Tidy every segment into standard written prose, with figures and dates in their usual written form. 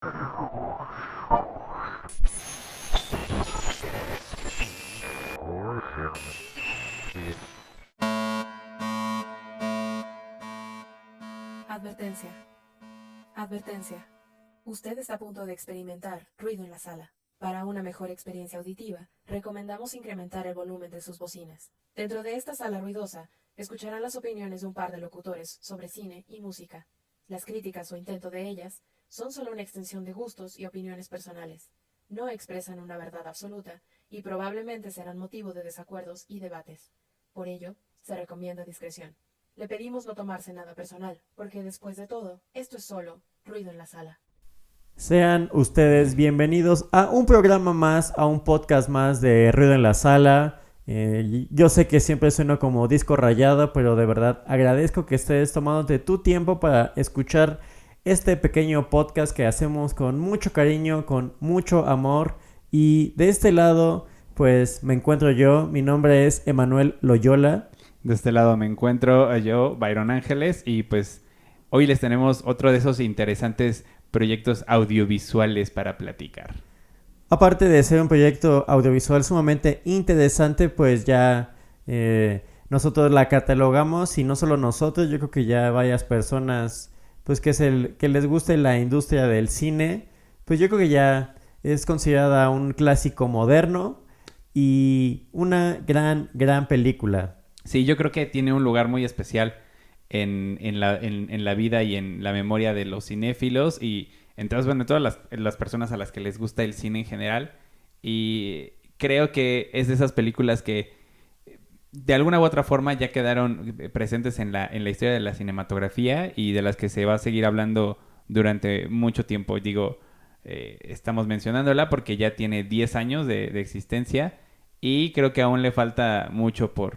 Advertencia. Advertencia. Usted está a punto de experimentar ruido en la sala. Para una mejor experiencia auditiva, recomendamos incrementar el volumen de sus bocinas. Dentro de esta sala ruidosa, escucharán las opiniones de un par de locutores sobre cine y música. Las críticas o intento de ellas son solo una extensión de gustos y opiniones personales. No expresan una verdad absoluta y probablemente serán motivo de desacuerdos y debates. Por ello, se recomienda discreción. Le pedimos no tomarse nada personal, porque después de todo, esto es solo ruido en la sala. Sean ustedes bienvenidos a un programa más, a un podcast más de Ruido en la Sala. Yo sé que siempre sueno como disco rayado, pero de verdad agradezco que estés tomándote tu tiempo para escuchar este pequeño podcast que hacemos con mucho cariño, con mucho amor. Y de este lado, pues me encuentro yo. Mi nombre es Emanuel Loyola. De este lado me encuentro yo, Byron Ángeles, y pues hoy les tenemos otro de esos interesantes proyectos audiovisuales para platicar. Aparte de ser un proyecto audiovisual sumamente interesante, pues ya nosotros la catalogamos, y no solo nosotros, yo creo que ya varias personas pues que les guste la industria del cine, pues yo creo que ya es considerada un clásico moderno y una gran película. Sí, yo creo que tiene un lugar muy especial en la vida y en la memoria de los cinéfilos y entonces, bueno, todas las personas a las que les gusta el cine en general. Y creo que es de esas películas que de alguna u otra forma ya quedaron presentes en la historia de la cinematografía y de las que se va a seguir hablando durante mucho tiempo. Digo, estamos mencionándola porque ya tiene 10 años de existencia y creo que aún le falta mucho por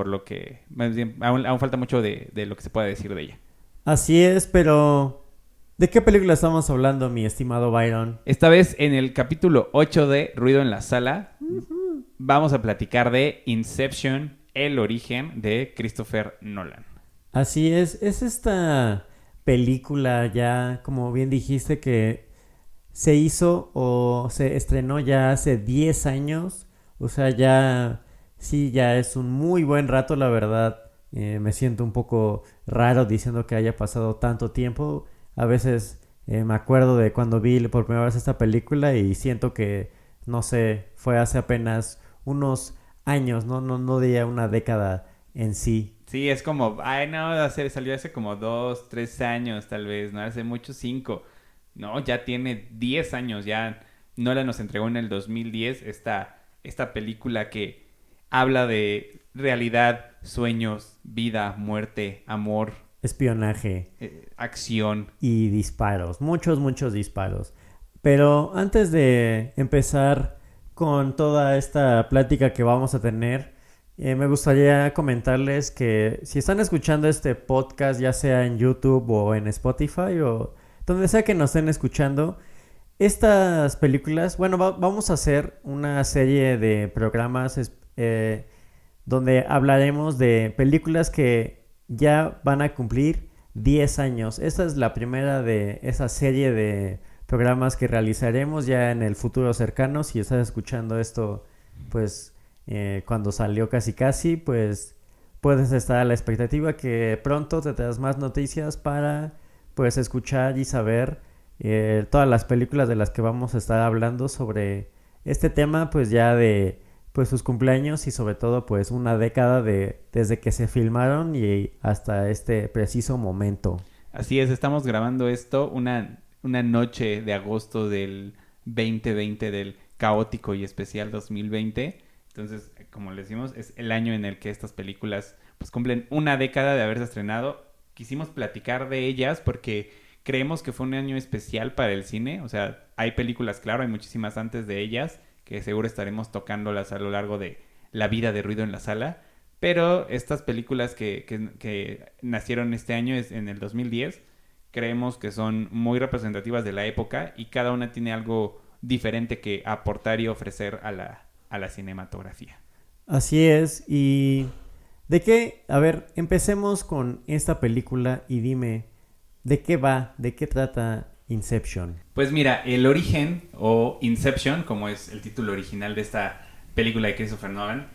lo que... Más bien, aún falta mucho de lo que se pueda decir de ella. Así es, pero ¿de qué película estamos hablando, mi estimado Byron? Esta vez en el capítulo 8 de Ruido en la Sala vamos a platicar de Inception, el origen de Christopher Nolan. Así es esta película ya, como bien dijiste, que se hizo o se estrenó ya hace 10 años. O sea, ya sí, ya es un muy buen rato, la verdad. Me siento un poco raro diciendo que haya pasado tanto tiempo. A veces me acuerdo de cuando vi por primera vez esta película y siento que, no sé, fue hace apenas unos años, no diría una década en sí. Sí, es como, ay no, salió hace como 2, 3 años tal vez, no hace mucho 5. No, ya tiene 10 años, ya Nolan nos entregó en el 2010 esta película que habla de realidad, sueños, vida, muerte, amor, Espionaje acción. y disparos, muchos disparos. Pero antes de empezar con toda esta plática que vamos a tener, me gustaría comentarles que si están escuchando este podcast, ya sea en YouTube o en Spotify o donde sea que nos estén escuchando, estas películas, bueno, vamos a hacer una serie de programas donde hablaremos de películas que ya van a cumplir 10 años. Esta es la primera de esa serie de programas que realizaremos ya en el futuro cercano. Si estás escuchando esto, pues cuando salió casi, pues puedes estar a la expectativa que pronto te tendrás más noticias para pues escuchar y saber todas las películas de las que vamos a estar hablando sobre este tema, pues ya de pues sus cumpleaños y sobre todo pues una década desde que se filmaron y hasta este preciso momento. Así es, estamos grabando esto una noche de agosto del 2020, del caótico y especial 2020. Entonces, como les decimos, es el año en el que estas películas pues cumplen una década de haberse estrenado. Quisimos platicar de ellas porque creemos que fue un año especial para el cine. O sea, hay películas, claro, hay muchísimas antes de ellas, que seguro estaremos tocándolas a lo largo de la vida de Ruido en la Sala. Pero estas películas que nacieron este año, en el 2010, creemos que son muy representativas de la época y cada una tiene algo diferente que aportar y ofrecer a la cinematografía. Así es, y ¿de qué? A ver, empecemos con esta película y dime, ¿de qué va? ¿De qué trata Inception? Pues mira, el origen o Inception, como es el título original de esta película de Christopher Nolan,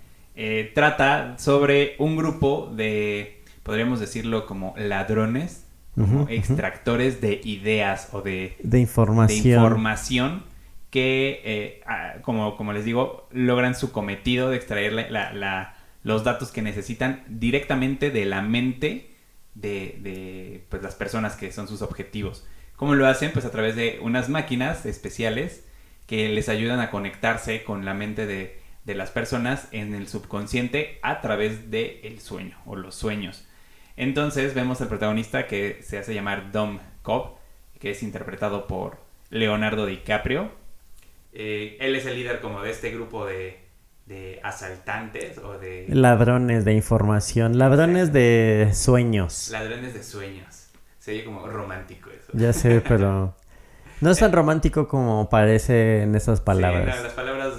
trata sobre un grupo de, podríamos decirlo como ladrones, como extractores de ideas o De de información. información que, como les digo, logran su cometido de extraer los datos que necesitan directamente de la mente de pues, las personas que son sus objetivos. ¿Cómo lo hacen? Pues a través de unas máquinas especiales que les ayudan a conectarse con la mente de las personas en el subconsciente a través del sueño o los sueños. Entonces vemos al protagonista que se hace llamar Dom Cobb, que es interpretado por Leonardo DiCaprio. Él es el líder como de este grupo de asaltantes o de Ladrones de información, ladrones de sueños. ladrones de sueños. Se oye como romántico eso. Ya sé, pero no es tan romántico como parece en esas palabras. Sí, no, las palabras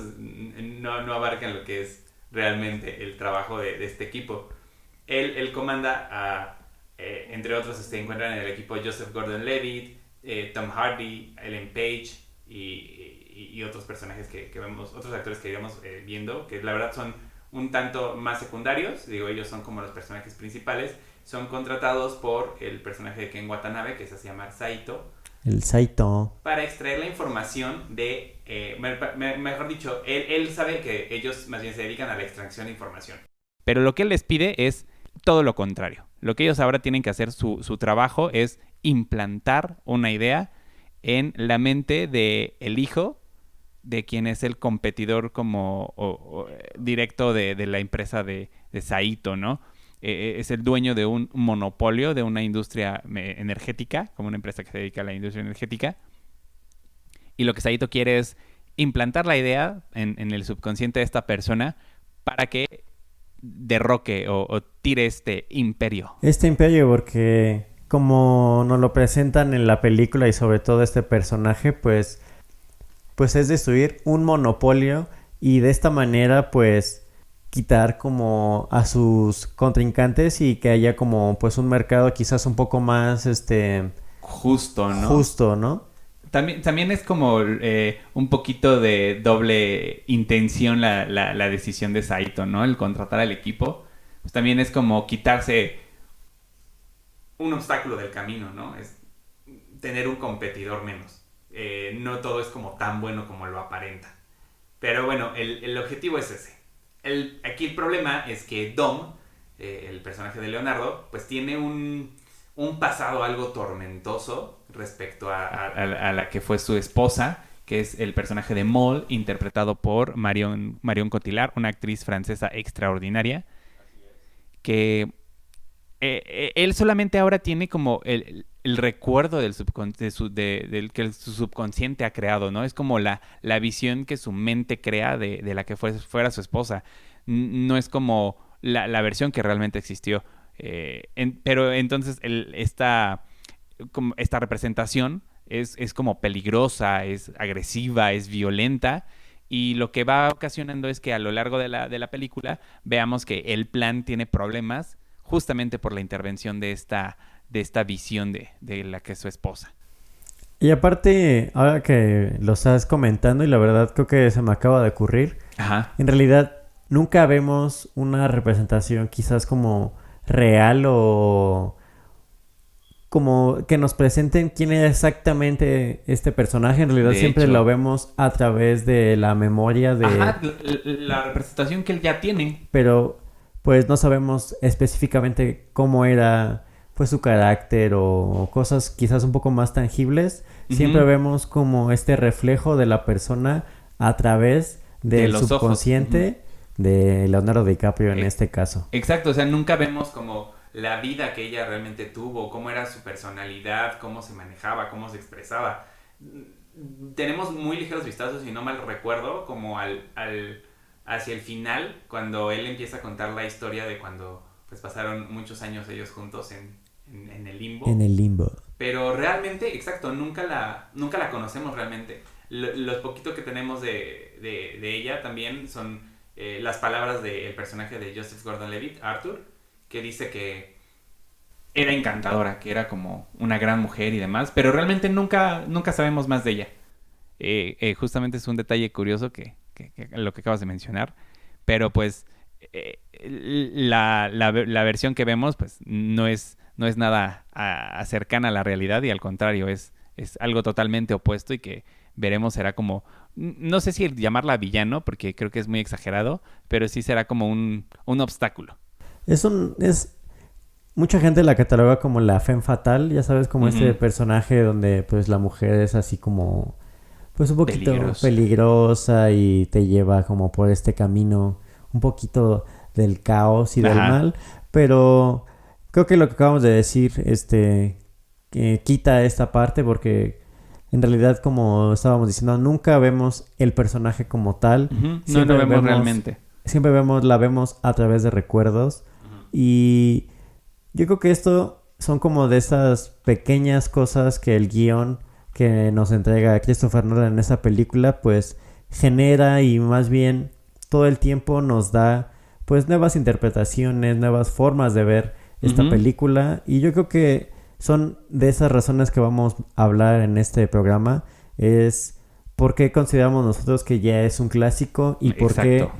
no abarcan lo que es realmente el trabajo de este equipo. Él comanda entre otros se encuentran en el equipo Joseph Gordon-Levitt, Tom Hardy, Ellen Page y otros personajes que vemos, otros actores que iremos viendo, que la verdad son un tanto más secundarios. Digo, ellos son como los personajes principales. Son contratados por el personaje de Ken Watanabe, que se hace llamar Saito, El Saito. para extraer la información de... mejor dicho, él sabe que ellos más bien se dedican a la extracción de información. Pero lo que él les pide es todo lo contrario. Lo que ellos ahora tienen que hacer, su trabajo es implantar una idea en la mente del hijo de quien es el competidor como directo de la empresa de Saito, ¿no? Es el dueño de un monopolio de una industria energética, como una empresa que se dedica a la industria energética. Y lo que Saito quiere es implantar la idea en el subconsciente de esta persona para que derroque o tire este imperio. Este imperio, porque como nos lo presentan en la película y sobre todo este personaje, pues es destruir un monopolio y de esta manera pues quitar como a sus contrincantes y que haya como pues un mercado quizás un poco más Justo, ¿no? justo, ¿no? También es como un poquito de doble intención la decisión de Saito, ¿no? El contratar al equipo. Pues también es como quitarse un obstáculo del camino, ¿no? Es tener un competidor menos. No todo es como tan bueno como lo aparenta. Pero bueno, el objetivo es ese. Aquí el problema es que Dom, el personaje de Leonardo, pues tiene un pasado algo tormentoso respecto a la que fue su esposa, que es el personaje de Maul, interpretado por Marion Cotillard, una actriz francesa extraordinaria, que él solamente ahora tiene como el recuerdo del que su subconsciente ha creado, ¿no? Es como la visión que su mente crea de la que fuera su esposa. No es como la versión que realmente existió. Pero entonces esta representación es como peligrosa, es agresiva, es violenta. Y lo que va ocasionando es que a lo largo de la película veamos que el plan tiene problemas justamente por la intervención de esta visión de la que es su esposa. Y aparte, ahora que lo estás comentando y la verdad creo que se me acaba de ocurrir, Ajá. en realidad nunca vemos una representación quizás como real o como que nos presenten quién es exactamente este personaje. En realidad De siempre hecho. lo vemos a través de la memoria de... Ajá, la representación que él ya tiene. Pero pues no sabemos específicamente cómo era pues su carácter o cosas quizás un poco más tangibles. Siempre vemos como este reflejo de la persona a través del los subconsciente de Leonardo DiCaprio en este caso. Exacto, o sea, nunca vemos como la vida que ella realmente tuvo, cómo era su personalidad, cómo se manejaba, cómo se expresaba. Tenemos muy ligeros vistazos, si no mal recuerdo, como hacia el final, cuando él empieza a contar la historia de cuando pues pasaron muchos años ellos juntos en el limbo. En el limbo. Pero realmente, exacto, nunca la conocemos realmente. Los poquitos que tenemos de ella también son las palabras del personaje de Joseph Gordon-Levitt, Arthur, que dice que era encantadora, que era como una gran mujer y demás, pero realmente nunca sabemos más de ella. Justamente es un detalle curioso que lo que acabas de mencionar, pero pues la versión que vemos pues no es nada cercana a la realidad y al contrario, es algo totalmente opuesto y que veremos será como, no sé si llamarla villano, porque creo que es muy exagerado, pero sí será como un obstáculo. Es mucha gente la cataloga como la femme fatal, ya sabes, como este Ujú. personaje donde pues la mujer es así como pues un poquito Peligrosa. peligrosa y te lleva como por este camino un poquito del caos y del Ajá. mal, pero creo que lo que acabamos de decir quita esta parte porque en realidad como estábamos diciendo nunca vemos el personaje como tal, Ujú. No lo siempre vemos vemos realmente. la vemos a través de recuerdos Ujú. y yo creo que esto son como de esas pequeñas cosas que el guión que nos entrega Christopher Nolan en esa película pues genera y más bien todo el tiempo nos da pues nuevas interpretaciones, nuevas formas de ver esta Ujú. película y yo creo que son de esas razones que vamos a hablar en este programa es por qué consideramos nosotros que ya es un clásico y por Exacto. qué está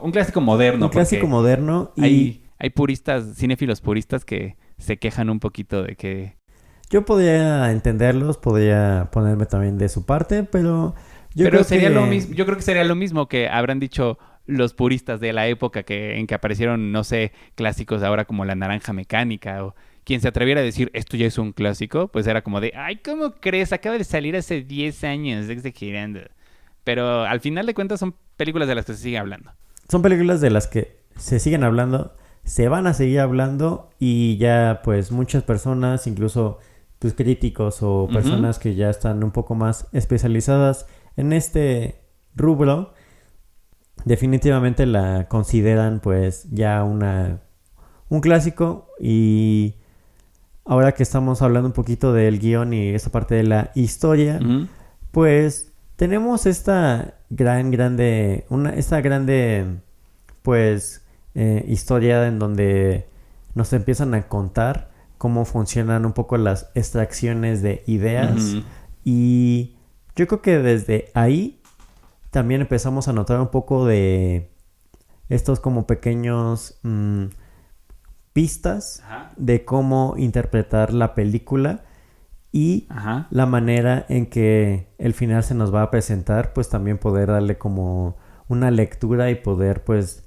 Un clásico un moderno, clásico porque moderno y hay puristas, cinéfilos puristas que se quejan un poquito de que... yo podría entenderlos, podría ponerme también de su parte, pero yo Pero creo sería lo que mismo, yo creo que sería lo mismo que habrán dicho los puristas de la época en que aparecieron, no sé, clásicos ahora como La Naranja Mecánica o quien se atreviera a decir esto ya es un clásico, pues era como de, ay, ¿cómo crees? Acaba de salir hace 10 años, exagerando. Pero al final de cuentas son películas de las que se sigue hablando. son películas de las que se siguen hablando, se van a seguir hablando y ya pues muchas personas, incluso pues críticos o Ujú. personas que ya están un poco más especializadas en este rubro, definitivamente la consideran pues ya un clásico y ahora que estamos hablando un poquito del guión y esa parte de la historia, Ujú. pues tenemos esta grande, pues, historia en donde nos empiezan a contar cómo funcionan un poco las extracciones de ideas Ujú. y yo creo que desde ahí también empezamos a notar un poco de estos como pequeños pistas Ajá. de cómo interpretar la película y Ajá. la manera en que el final se nos va a presentar, pues también poder darle como una lectura y poder pues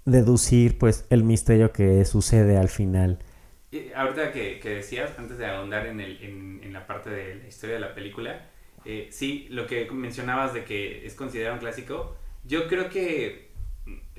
deducir pues el misterio que sucede al final. Y ahorita que decías, antes de ahondar en la parte de la historia de la película, sí, lo que mencionabas de que es considerado un clásico, yo creo que,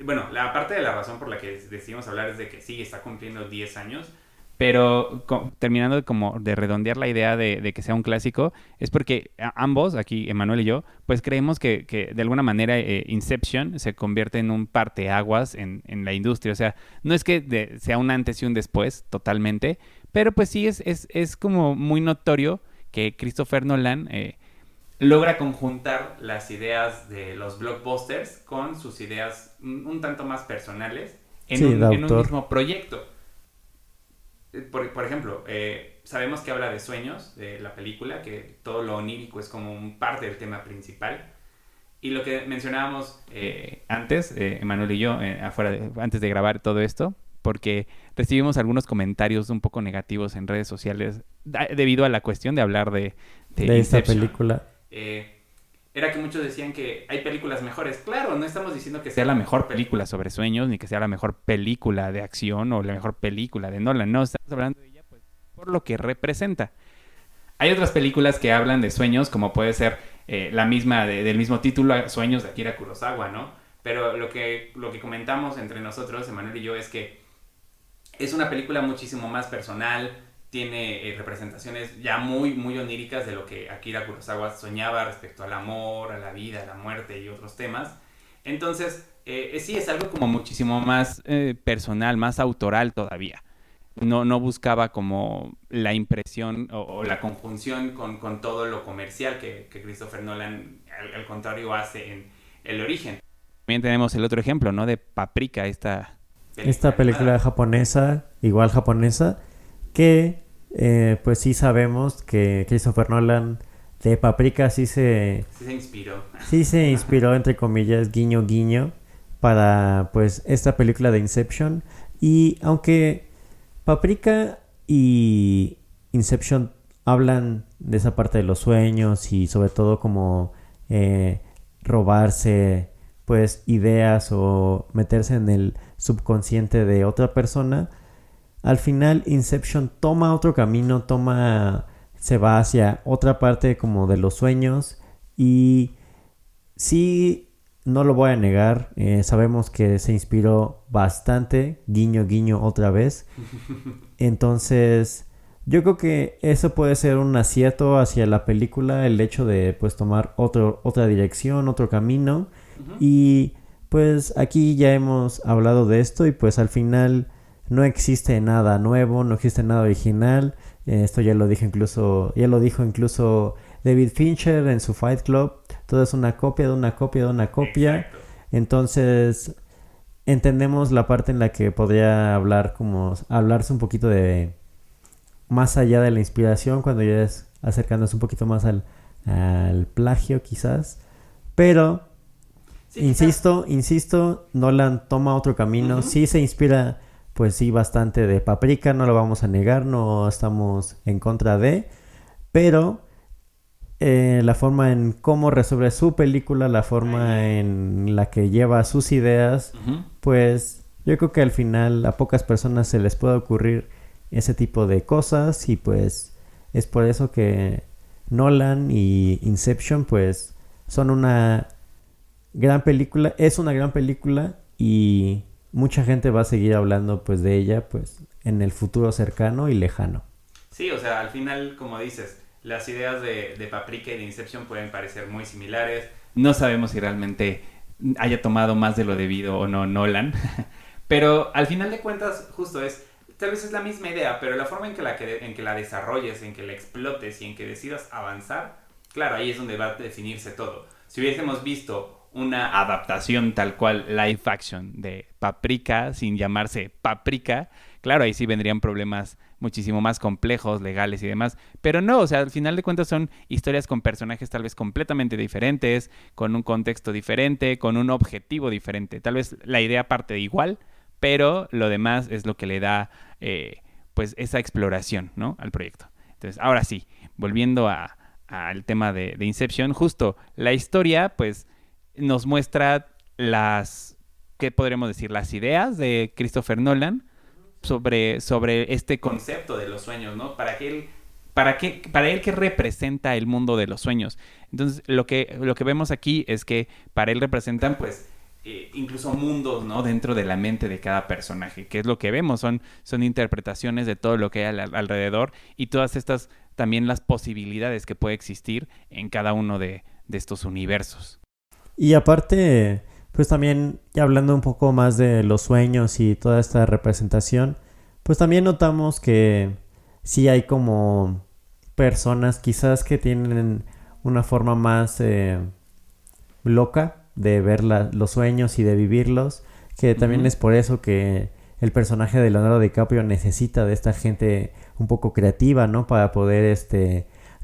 bueno, la parte de la razón por la que decidimos hablar es de que sí, está cumpliendo 10 años, pero terminando como de redondear la idea de que sea un clásico, es porque ambos, aquí Emanuel y yo, pues creemos que de alguna manera Inception se convierte en un parteaguas en la industria. O sea, no es que sea un antes y un después totalmente, pero pues sí es como muy notorio que Christopher Nolan logra conjuntar las ideas de los blockbusters con sus ideas un tanto más personales Sí, de en un autor. mismo proyecto. Por ejemplo, sabemos que habla de sueños, de la película, que todo lo onírico es como un parte del tema principal. Y lo que mencionábamos antes, Emanuel y yo, antes de grabar todo esto, porque recibimos algunos comentarios un poco negativos en redes sociales debido a la cuestión de hablar de De esta Inception. película. Eh, Era que muchos decían que hay películas mejores. Claro, no estamos diciendo que sea la mejor película sobre sueños, ni que sea la mejor película de acción o la mejor película de Nolan. No, estamos hablando de ella pues, por lo que representa. Hay otras películas que hablan de sueños, como puede ser la misma del mismo título, Sueños de Akira Kurosawa, ¿no? Pero lo que comentamos entre nosotros, Emanuel y yo, es que es una película muchísimo más personal, tiene representaciones ya muy oníricas de lo que Akira Kurosawa soñaba respecto al amor, a la vida, a la muerte y otros temas. Entonces, sí, es algo como muchísimo más personal, más autoral todavía. No buscaba como la impresión o la conjunción con todo lo comercial que Christopher Nolan, al contrario, hace en El Origen. También tenemos el otro ejemplo, ¿no? De Paprika, esta esta película japonesa, igual japonesa, que pues sí sabemos que Christopher Nolan de Paprika Sí se inspiró. sí se inspiró, entre comillas, guiño guiño, para pues esta película de Inception. Y aunque Paprika y Inception hablan de esa parte de los sueños y sobre todo como robarse pues ideas o meterse en el subconsciente de otra persona, al final Inception toma otro camino, se va hacia otra parte como de los sueños. Y sí, no lo voy a negar, sabemos que se inspiró bastante, guiño guiño otra vez. Entonces yo creo que eso puede ser un acierto hacia la película, el hecho de pues tomar otra dirección, otro camino. Y pues aquí ya hemos hablado de esto y pues al final no existe nada nuevo, no existe nada original. Esto ya lo dijo incluso David Fincher en su Fight Club. Todo es una copia de una copia de una copia. Exacto. Entonces entendemos la parte en la que podría hablarse un poquito de más allá de la inspiración, cuando ya es acercándose un poquito más al plagio quizás. Pero Sí, insisto, Nolan toma otro camino. Sí se inspira, pues sí, bastante de Paprika, no lo vamos a negar, no estamos en contra de, pero la forma en cómo resuelve su película, la forma en la que lleva sus ideas, pues yo creo que al final a pocas personas se les puede ocurrir ese tipo de cosas. Y pues es por eso que Nolan y Inception pues son una gran película, es una gran película, y mucha gente va a seguir hablando pues de ella pues en el futuro cercano y lejano. Sí, o sea, al final, como dices, las ideas de Paprika y de Inception pueden parecer muy similares. No sabemos si realmente haya tomado más de lo debido o no Nolan. Pero al final de cuentas, justo tal vez es la misma idea, pero la forma en que la desarrolles, en que la explotes y en que decidas avanzar, claro, ahí es donde va a definirse todo. Si hubiésemos visto una adaptación tal cual live action de Paprika sin llamarse Paprika, claro, ahí sí vendrían problemas muchísimo más complejos, legales y demás, pero no, o sea, al final de cuentas son historias con personajes tal vez completamente diferentes, con un contexto diferente, con un objetivo diferente, tal vez la idea parte igual, pero lo demás es lo que le da pues esa exploración, ¿no?, al proyecto. Entonces, ahora sí, volviendo al tema de Inception, justo la historia pues nos muestra ¿qué podríamos decir? Las ideas de Christopher Nolan sobre este concepto de los sueños, ¿no? Para él, ¿qué representa el mundo de los sueños? Entonces, lo que vemos aquí es que para él representan, pues, incluso mundos, ¿no?, dentro de la mente de cada personaje, que es lo que vemos, son interpretaciones de todo lo que hay alrededor, y todas estas también las posibilidades que puede existir en cada uno de estos universos. Y aparte, pues también ya hablando un poco más de los sueños y toda esta representación, pues también notamos que sí hay como personas quizás que tienen una forma más loca de ver los sueños y de vivirlos, que también es por eso que el personaje de Leonardo DiCaprio necesita de esta gente un poco creativa, ¿no? Para poder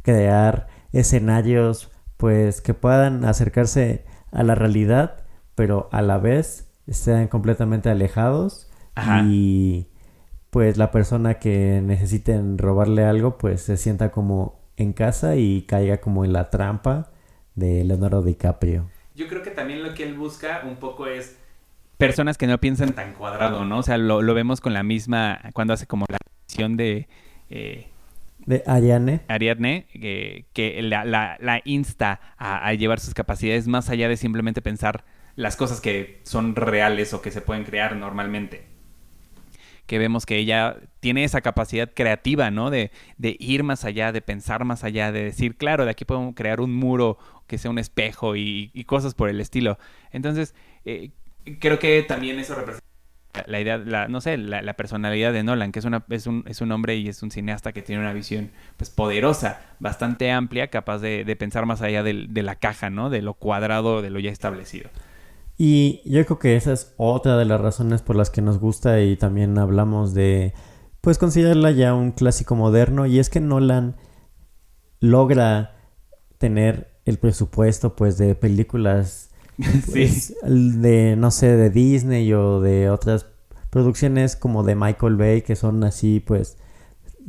crear escenarios pues que puedan acercarse a la realidad, pero a la vez estén completamente alejados. Ajá. Y pues la persona que necesiten robarle algo pues se sienta como en casa y caiga como en la trampa de Leonardo DiCaprio. Yo creo que también lo que él busca un poco es personas que no piensan tan cuadrado, ¿no? O sea, lo vemos con la misma, cuando hace como la visión de Ariadne, que la insta a llevar sus capacidades más allá de simplemente pensar las cosas que son reales o que se pueden crear normalmente. Que vemos que ella tiene esa capacidad creativa, ¿no? De ir más allá, de pensar más allá, de decir, claro, de aquí podemos crear un muro que sea un espejo y cosas por el estilo. Entonces, creo que también eso representa la idea, la personalidad de Nolan, que es un hombre y es un cineasta que tiene una visión pues poderosa, bastante amplia, capaz de pensar más allá de la caja, ¿no? De lo cuadrado, de lo ya establecido. Y yo creo que esa es otra de las razones por las que nos gusta y también hablamos de, pues considerarla ya un clásico moderno. Y es que Nolan logra tener el presupuesto pues de películas pues, de, no sé, de Disney o de otras producciones como de Michael Bay que son así pues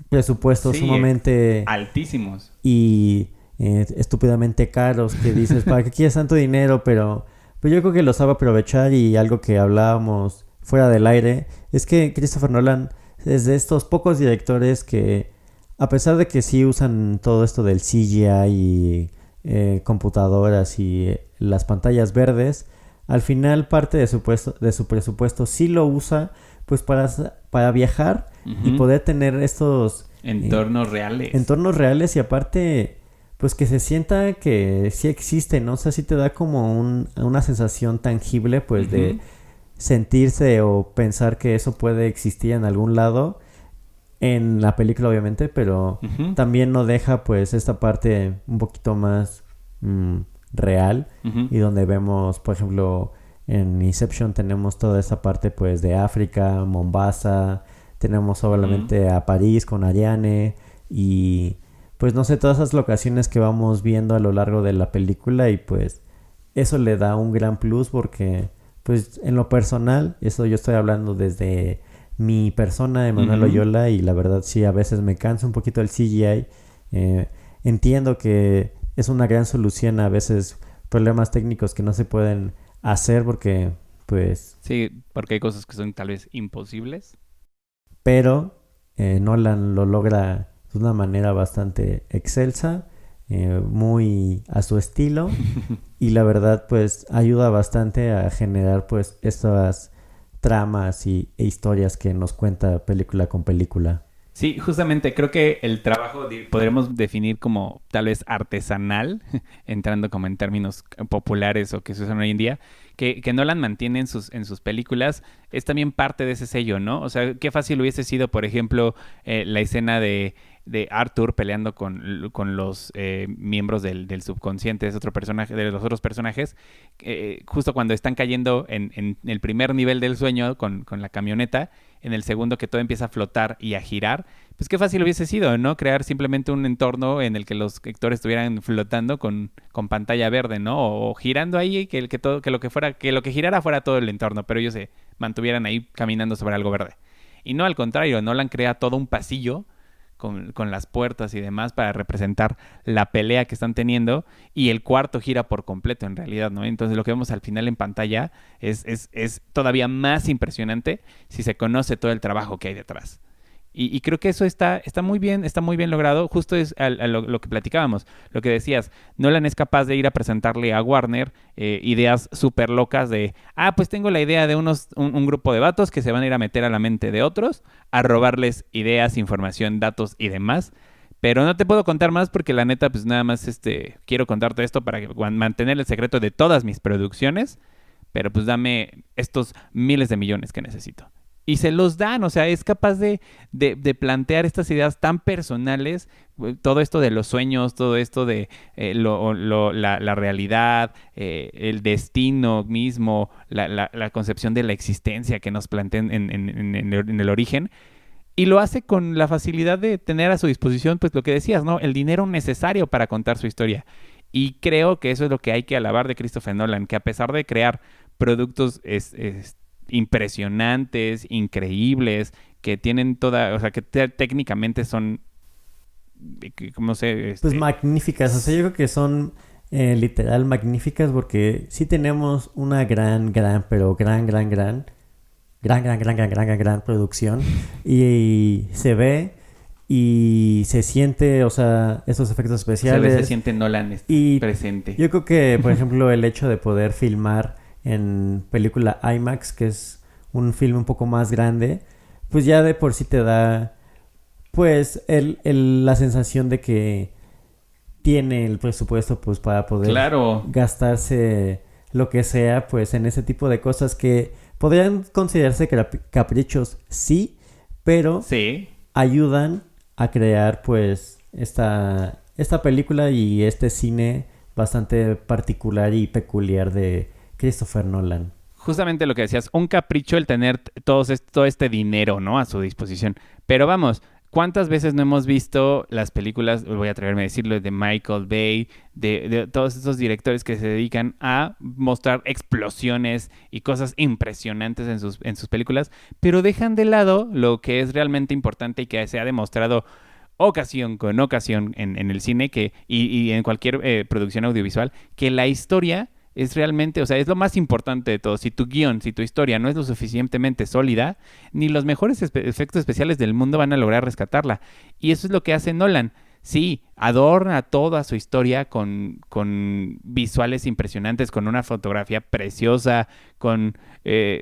presupuestos Sí, sumamente altísimos. y estúpidamente caros que dices, ¿para qué quieres tanto dinero? Pero yo creo que lo sabe aprovechar y algo que hablábamos fuera del aire es que Christopher Nolan es de estos pocos directores que a pesar de que sí usan todo esto del CGI y computadoras y las pantallas verdes, al final parte de su presupuesto sí lo usa pues para viajar y Ujú. poder tener estos Entornos reales. entornos reales y aparte pues que se sienta que sí existe, ¿no? O sea, sí te da como una sensación tangible pues de Ujú. sentirse o pensar que eso puede existir en algún lado en la película obviamente, pero Ujú. también no deja pues esta parte un poquito más mm, real Ujú. y donde vemos, por ejemplo, en Inception tenemos toda esa parte pues de África, Mombasa, tenemos Ujú. obviamente a París con Ariane y pues no sé, todas esas locaciones que vamos viendo a lo largo de la película y pues eso le da un gran plus porque pues en lo personal, eso yo estoy hablando desde mi persona, Emanuel Ujú. Oyola, y la verdad sí, a veces me cansa un poquito el CGI. Eh, entiendo que es una gran solución a veces problemas técnicos que no se pueden hacer porque, pues, Sí, porque hay cosas que son tal vez imposibles. pero Nolan lo logra de una manera bastante excelsa, muy a su estilo, y la verdad, pues, ayuda bastante a generar, pues, estas tramas e historias que nos cuenta película con película. Sí, justamente creo que el trabajo podremos definir como tal vez artesanal, entrando como en términos populares o que se usan hoy en día, que Nolan mantiene en sus películas, es también parte de ese sello, ¿no? O sea, qué fácil hubiese sido, por ejemplo, la escena de Arthur peleando con los miembros del subconsciente, es otro personaje, de los otros personajes, justo cuando están cayendo en el primer nivel del sueño con la camioneta, en el segundo que todo empieza a flotar y a girar, pues qué fácil hubiese sido, ¿no? Crear simplemente un entorno en el que los actores estuvieran flotando con pantalla verde, ¿no? O girando ahí, que todo, que lo que fuera, que lo que girara fuera todo el entorno, pero ellos se mantuvieran ahí caminando sobre algo verde. Y no al contrario, Nolan crea todo un pasillo con las puertas y demás para representar la pelea que están teniendo y el cuarto gira por completo en realidad, ¿no? Entonces lo que vemos al final en pantalla es todavía más impresionante si se conoce todo el trabajo que hay detrás. Y creo que eso está muy bien logrado. Justo es lo que platicábamos, lo que decías. Nolan es capaz de ir a presentarle a Warner ideas súper locas de, pues tengo la idea de un grupo de vatos que se van a ir a meter a la mente de otros, a robarles ideas, información, datos y demás. Pero no te puedo contar más porque la neta, pues nada más quiero contarte esto para mantener el secreto de todas mis producciones. Pero pues dame estos miles de millones que necesito. Y se los dan, o sea, es capaz de plantear estas ideas tan personales, todo esto de los sueños, todo esto de la realidad, el destino mismo, la concepción de la existencia que nos plantean en el origen, y lo hace con la facilidad de tener a su disposición, pues lo que decías, ¿no? El dinero necesario para contar su historia. Y creo que eso es lo que hay que alabar de Christopher Nolan, que a pesar de crear productos impresionantes, increíbles, que tienen toda, o sea, que técnicamente son, no sé, Pues magníficas, o sea, yo creo que son literal magníficas porque sí tenemos una pero gran producción y se ve y se siente, o sea, esos efectos se especiales siente Nolan y presente. yo creo que, por ejemplo, el hecho de poder filmar en película IMAX, que es un film un poco más grande, pues ya de por sí te da pues la sensación de que tiene el presupuesto pues para poder Claro, gastarse lo que sea pues en ese tipo de cosas que podrían considerarse caprichos, sí, pero sí. ayudan a crear pues esta película y este cine bastante particular y peculiar de Christopher Nolan. Justamente lo que decías, un capricho el tener todo este dinero, ¿no? A su disposición. Pero vamos, ¿cuántas veces no hemos visto las películas, voy a atreverme a decirlo, de Michael Bay, de todos estos directores que se dedican a mostrar explosiones y cosas impresionantes en sus películas, pero dejan de lado lo que es realmente importante y que se ha demostrado ocasión con ocasión en el cine y en cualquier producción audiovisual, que la historia es realmente, o sea, es lo más importante de todo. Si tu guión, si tu historia no es lo suficientemente sólida, ni los mejores efectos especiales del mundo van a lograr rescatarla. Y eso es lo que hace Nolan. Sí, adorna toda su historia con visuales impresionantes, con una fotografía preciosa, con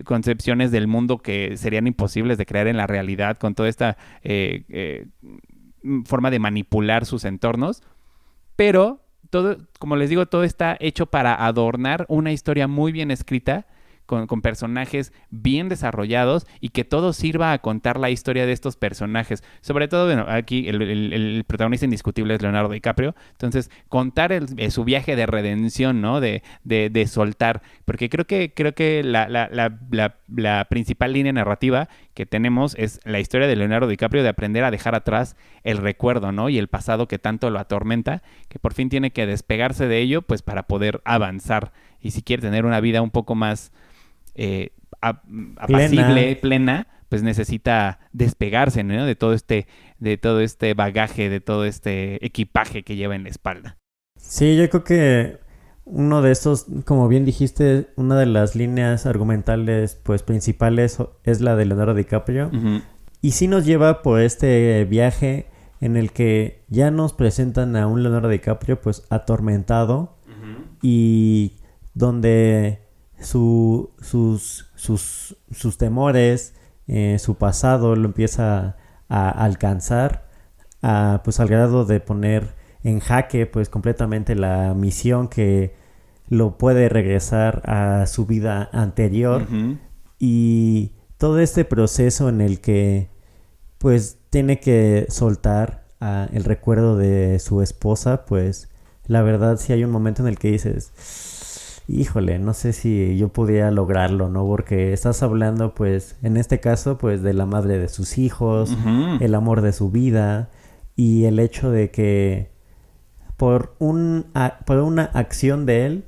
concepciones del mundo que serían imposibles de crear en la realidad, con toda esta forma de manipular sus entornos. Pero todo, como les digo, todo está hecho para adornar una historia muy bien escrita, con personajes bien desarrollados y que todo sirva a contar la historia de estos personajes. Sobre todo, bueno, aquí el protagonista indiscutible es Leonardo DiCaprio. Entonces, contar su viaje de redención, ¿no? De soltar. Porque creo que la principal línea narrativa que tenemos es la historia de Leonardo DiCaprio de aprender a dejar atrás el recuerdo, ¿no? Y el pasado que tanto lo atormenta, que por fin tiene que despegarse de ello, pues para poder avanzar. Y si quiere tener una vida un poco más apacible, plena, pues necesita despegarse, ¿no? de todo este bagaje, de todo este equipaje que lleva en la espalda. Sí, yo creo que uno de estos, como bien dijiste, una de las líneas argumentales pues principales es la de Leonardo DiCaprio. Uh-huh. Y sí nos lleva por este viaje en el que ya nos presentan a un Leonardo DiCaprio pues atormentado, uh-huh, y donde sus temores, su pasado lo empieza a alcanzar, pues al grado de poner en jaque pues completamente la misión que lo puede regresar a su vida anterior. Uh-huh. Y todo este proceso en el que pues tiene que soltar el recuerdo de su esposa, pues la verdad sí hay un momento en el que dices, híjole, no sé si yo pudiera lograrlo, ¿no? Porque estás hablando, pues, en este caso, pues, de la madre de sus hijos, uh-huh, el amor de su vida, y el hecho de que por una acción de él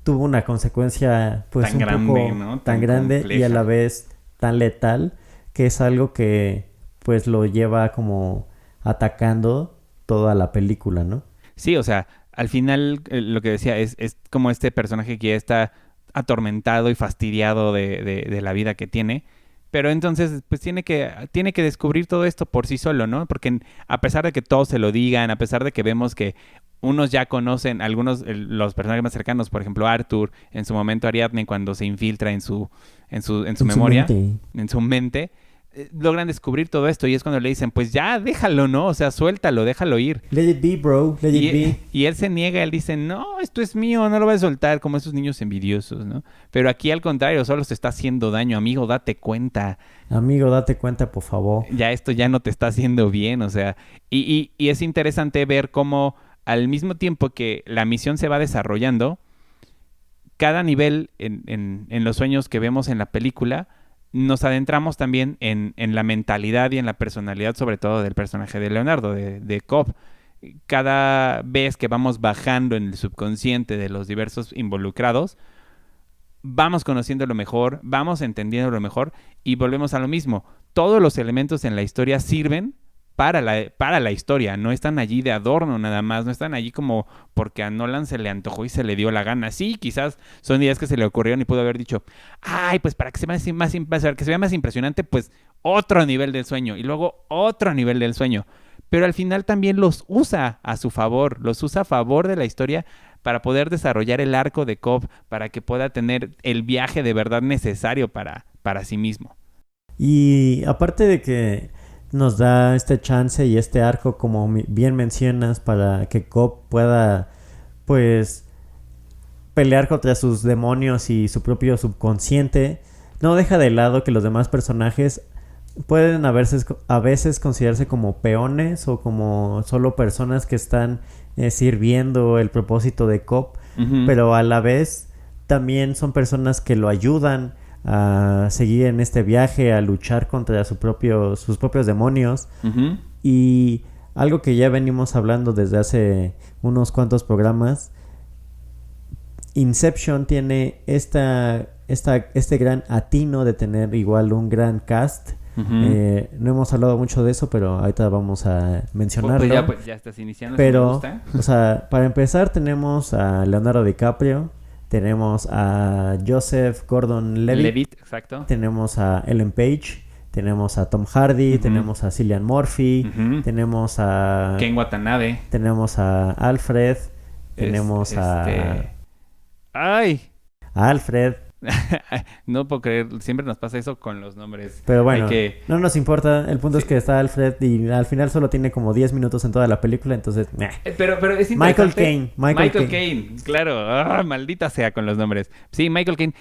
tuvo una consecuencia, pues, tan un grande, poco, ¿no? tan grande compleja, y a la vez tan letal, que es algo que, pues, lo lleva como atacando toda la película, ¿no? Sí, o sea, al final lo que decía es como este personaje que ya está atormentado y fastidiado de la vida que tiene, pero entonces pues tiene que descubrir todo esto por sí solo, ¿no? Porque a pesar de que todos se lo digan, a pesar de que vemos que unos ya conocen, algunos, los personajes más cercanos, por ejemplo Arthur, en su momento Ariadne cuando se infiltra en su memoria, en su mente, logran descubrir todo esto y es cuando le dicen, pues ya, déjalo, ¿no? O sea, suéltalo, déjalo ir. Let it be, bro, let it be. Y él se niega, él dice, no, esto es mío, no lo voy a soltar, como esos niños envidiosos, ¿no? Pero aquí al contrario, solo se está haciendo daño, amigo, date cuenta. Amigo, date cuenta, por favor. Ya esto ya no te está haciendo bien, o sea, y es interesante ver cómo al mismo tiempo que la misión se va desarrollando, cada nivel en los sueños que vemos en la película, nos adentramos también en la mentalidad y en la personalidad, sobre todo del personaje de Leonardo, de Cobb. Cada vez que vamos bajando en el subconsciente de los diversos involucrados, vamos conociendo lo mejor, vamos entendiendo lo mejor y volvemos a lo mismo. Todos los elementos en la historia sirven para la historia, no están allí de adorno nada más, no están allí como porque a Nolan se le antojó y se le dio la gana. Sí, quizás son ideas que se le ocurrieron y pudo haber dicho, ay, pues para que se vea más impresionante, pues otro nivel del sueño y luego otro nivel del sueño. Pero al final también los usa a su favor, los usa a favor de la historia para poder desarrollar el arco de Cobb, para que pueda tener el viaje de verdad necesario para sí mismo. Y aparte de que nos da este chance y este arco, como bien mencionas, para que Cobb pueda, pues, pelear contra sus demonios y su propio subconsciente, no deja de lado que los demás personajes pueden a veces considerarse como peones o como solo personas que están sirviendo el propósito de Cobb, uh-huh, pero a la vez también son personas que lo ayudan a seguir en este viaje, a luchar contra sus propios demonios. Ujú. Y algo que ya venimos hablando desde hace unos cuantos programas, Inception tiene este gran atino de tener igual un gran cast. Ujú. No hemos hablado mucho de eso, pero ahorita vamos a mencionarlo. Pues ya estás iniciando. Pero, Si me gusta. o sea, para empezar tenemos a Leonardo DiCaprio, tenemos a Joseph Gordon-Levitt, Levitt, exacto. tenemos a Ellen Page, tenemos a Tom Hardy, Ujú. tenemos a Cillian Murphy, Ujú. tenemos a Ken Watanabe. tenemos a Alfred, tenemos ¡Ay! a Alfred, No puedo creer, siempre nos pasa eso con los nombres. pero bueno, Hay que... no nos importa, el punto Sí. es que está Alfred y al final solo tiene como 10 minutos en toda la película, entonces, meh. Pero es Michael interesante. Caine, Michael Caine, claro. Maldita sea con los nombres. Sí, Michael Caine.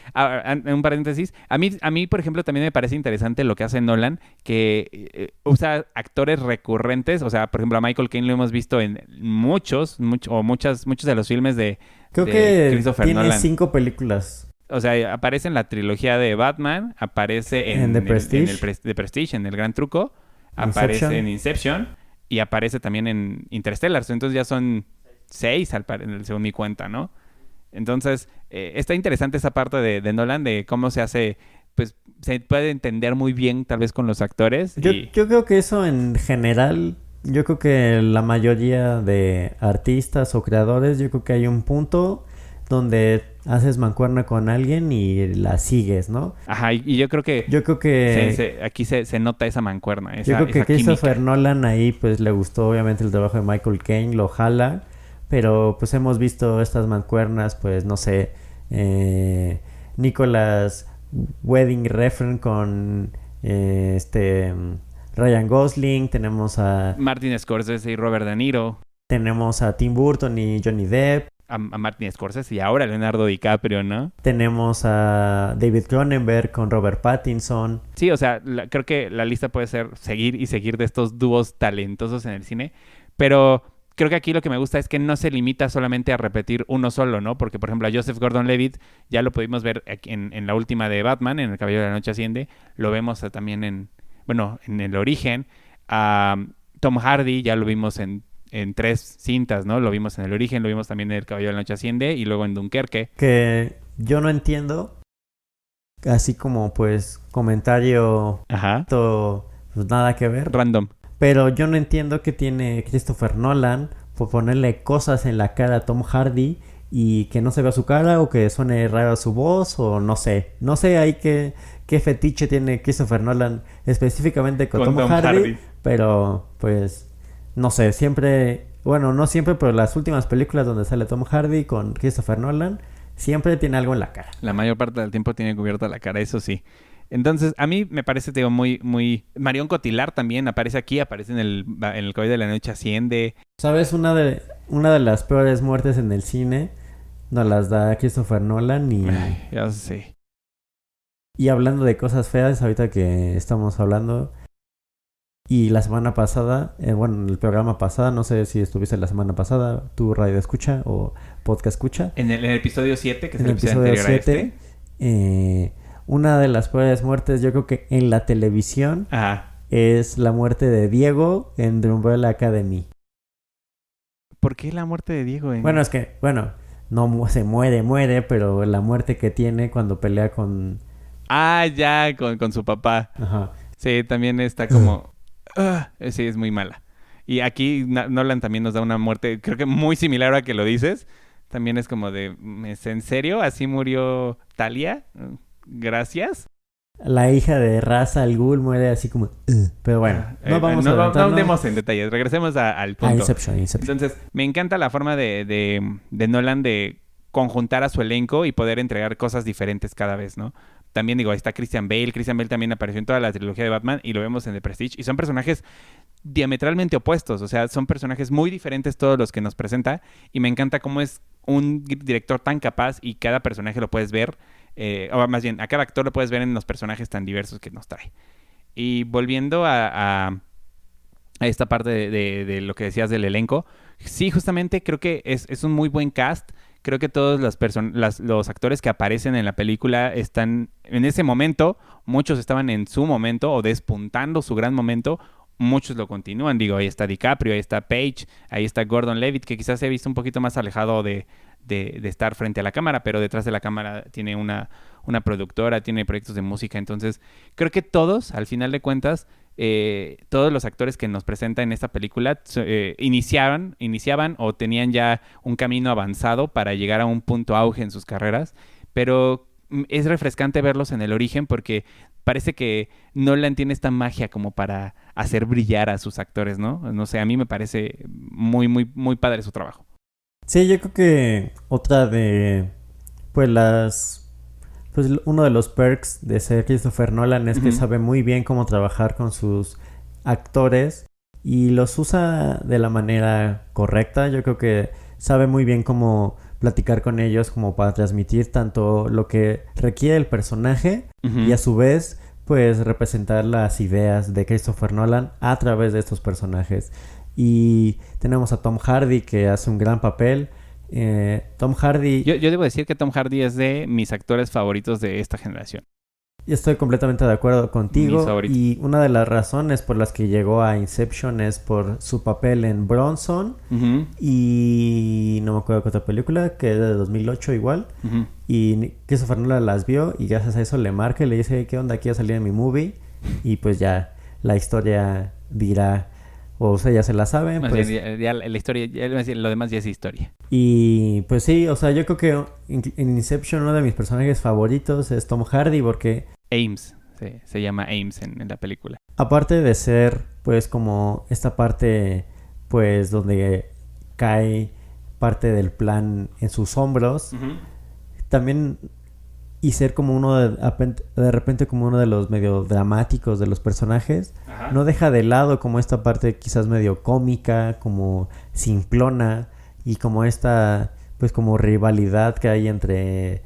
Un paréntesis. A mí, por ejemplo, también me parece interesante lo que hace Nolan, que usa actores recurrentes. O sea, por ejemplo, a Michael Caine lo hemos visto en muchos de los filmes Creo de que Christopher tiene Nolan. 5 películas. O sea, aparece en la trilogía de Batman, aparece en The Prestige. The Prestige, en El Gran Truco, Inception. aparece en Inception y aparece también en Interstellar. Entonces ya son 6 según mi cuenta, ¿no? Entonces, está interesante esa parte de Nolan, de cómo se hace, pues se puede entender muy bien tal vez con los actores. Yo creo que eso en general, yo creo que la mayoría de artistas o creadores, yo creo que hay un punto donde haces mancuerna con alguien y la sigues, ¿no? Ajá, y yo creo que aquí se nota esa mancuerna, yo creo que esa Christopher química. Nolan ahí pues le gustó obviamente el trabajo de Michael Caine, lo jala, pero pues hemos visto estas mancuernas, pues no sé, Nicolas Wedding Refn con Ryan Gosling, tenemos a Martin Scorsese y Robert De Niro. tenemos a Tim Burton y Johnny Depp, A Martin Scorsese y ahora Leonardo DiCaprio, ¿no? tenemos a David Cronenberg con Robert Pattinson. Sí, o sea, creo que la lista puede ser seguir de estos dúos talentosos en el cine, pero creo que aquí lo que me gusta es que no se limita solamente a repetir uno solo, ¿no? Porque, por ejemplo, a Joseph Gordon-Levitt ya lo pudimos ver aquí en la última de Batman, en El Caballero de la Noche Asciende, lo vemos también en El Origen. A Tom Hardy ya lo vimos en 3 cintas, ¿no? Lo vimos en El Origen, lo vimos también en El Caballero de la Noche Asciende y luego en Dunkerque. Que yo no entiendo, así como pues comentario Ajá. pues nada que ver, Random. pero yo no entiendo que tiene Christopher Nolan por ponerle cosas en la cara a Tom Hardy y que no se vea su cara o que suene rara su voz o no sé ahí qué fetiche tiene Christopher Nolan específicamente con Tom Hardy, pero pues no sé, siempre, bueno, no siempre, pero las últimas películas donde sale Tom Hardy con Christopher Nolan siempre tiene algo en la cara. La mayor parte del tiempo tiene cubierta la cara, eso sí. Entonces, a mí me parece, te digo, muy... Marion Cotillard también aparece aquí, aparece en el Caballero de la Noche Asciende. ¿Sabes? Una de las peores muertes en el cine nos las da Christopher Nolan Ay, ya sé. y hablando de cosas feas, ahorita que estamos hablando, y la semana pasada, en el programa pasado, no sé si estuviste la semana pasada, tu radio escucha o podcast escucha. En el episodio 7, que es En el episodio anterior a este. Una de las peores muertes, yo creo que en la televisión, Ajá. es la muerte de Diego en The Umbrella Academy. ¿Por qué la muerte de Diego? Bueno, es que, no se muere, pero la muerte que tiene cuando pelea con... Ah, ya, con su papá. Ajá. Sí, también está como... sí, es muy mala. Y aquí Nolan también nos da una muerte, creo que muy similar a que lo dices. También es como de, ¿es en serio? ¿Así murió Talia? Gracias. La hija de Ra's al Ghul muere así como... Pero bueno, no vamos a no andemos en detalles. Regresemos al punto. Inception. Entonces, me encanta la forma de Nolan de conjuntar a su elenco y poder entregar cosas diferentes cada vez, ¿no? También digo, ahí está Christian Bale. Christian Bale también apareció en toda la trilogía de Batman y lo vemos en The Prestige. Y son personajes diametralmente opuestos. O sea, son personajes muy diferentes todos los que nos presenta. Y me encanta cómo es un director tan capaz y cada personaje lo puedes ver. O más bien, a cada actor lo puedes ver en los personajes tan diversos que nos trae. Y volviendo a esta parte de lo que decías del elenco, sí, justamente creo que es un muy buen cast. Creo que todos los actores que aparecen en la película están en ese momento, muchos estaban en su momento o despuntando su gran momento, muchos lo continúan. Digo, ahí está DiCaprio, ahí está Page, ahí está Gordon Levitt, que quizás se ha visto un poquito más alejado de estar frente a la cámara, pero detrás de la cámara tiene una productora, tiene proyectos de música. Entonces, creo que todos, al final de cuentas, todos los actores que nos presentan en esta película iniciaban o tenían ya un camino avanzado para llegar a un punto auge en sus carreras, pero es refrescante verlos en el origen porque parece que Nolan tiene esta magia como para hacer brillar a sus actores, ¿no? No sé, a mí me parece muy, muy, muy padre su trabajo. Sí, yo creo que otra de, pues uno de los perks de ser Christopher Nolan es que sabe muy bien cómo trabajar con sus actores y los usa de la manera correcta. Yo creo que sabe muy bien cómo platicar con ellos como para transmitir tanto lo que requiere el personaje y a su vez pues representar las ideas de Christopher Nolan a través de estos personajes. Y tenemos a Tom Hardy que hace un gran papel. Tom Hardy... Yo debo decir que Tom Hardy es de mis actores favoritos de esta generación. Estoy completamente de acuerdo contigo. Y una de las razones por las que llegó a Inception es por su papel en Bronson. Y no me acuerdo qué otra película, que es de 2008 igual. Y Christopher Nolan las vio y gracias a eso le marca y le dice, ¿qué onda? Quiero salir en mi movie. Y pues ya la historia dirá... O sea, ya se la saben. Más pues... bien, ya la historia, lo demás ya es historia. Y pues sí, o sea, yo creo que en Inception uno de mis personajes favoritos es Tom Hardy porque... Ames, se llama Ames en la película. Aparte de ser, pues, como esta parte, pues, donde cae parte del plan en sus hombros, también... Y ser como uno de repente como uno de los medio dramáticos de los personajes. No deja de lado como esta parte quizás medio cómica, como simplona. Y como esta, pues como rivalidad que hay entre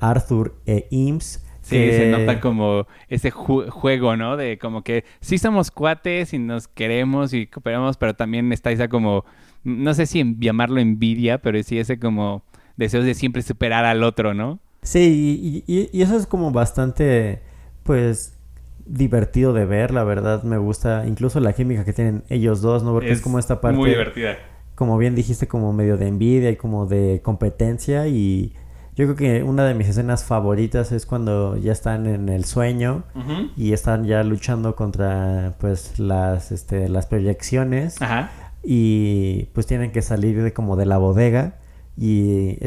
Arthur e Eames. Sí, se nota como ese juego, ¿no? De como que sí somos cuates y nos queremos y cooperamos, pero también está esa como, no sé si llamarlo envidia, pero sí ese como deseos de siempre superar al otro, ¿no? Sí, y eso es como bastante, pues, divertido de ver, la verdad me gusta, incluso la química que tienen ellos dos, ¿no? Porque es como esta parte... muy divertida. Como bien dijiste, como medio de envidia y como de competencia y yo creo que una de mis escenas favoritas es cuando ya están en el sueño y están ya luchando contra, pues, las proyecciones y pues tienen que salir de la bodega. Y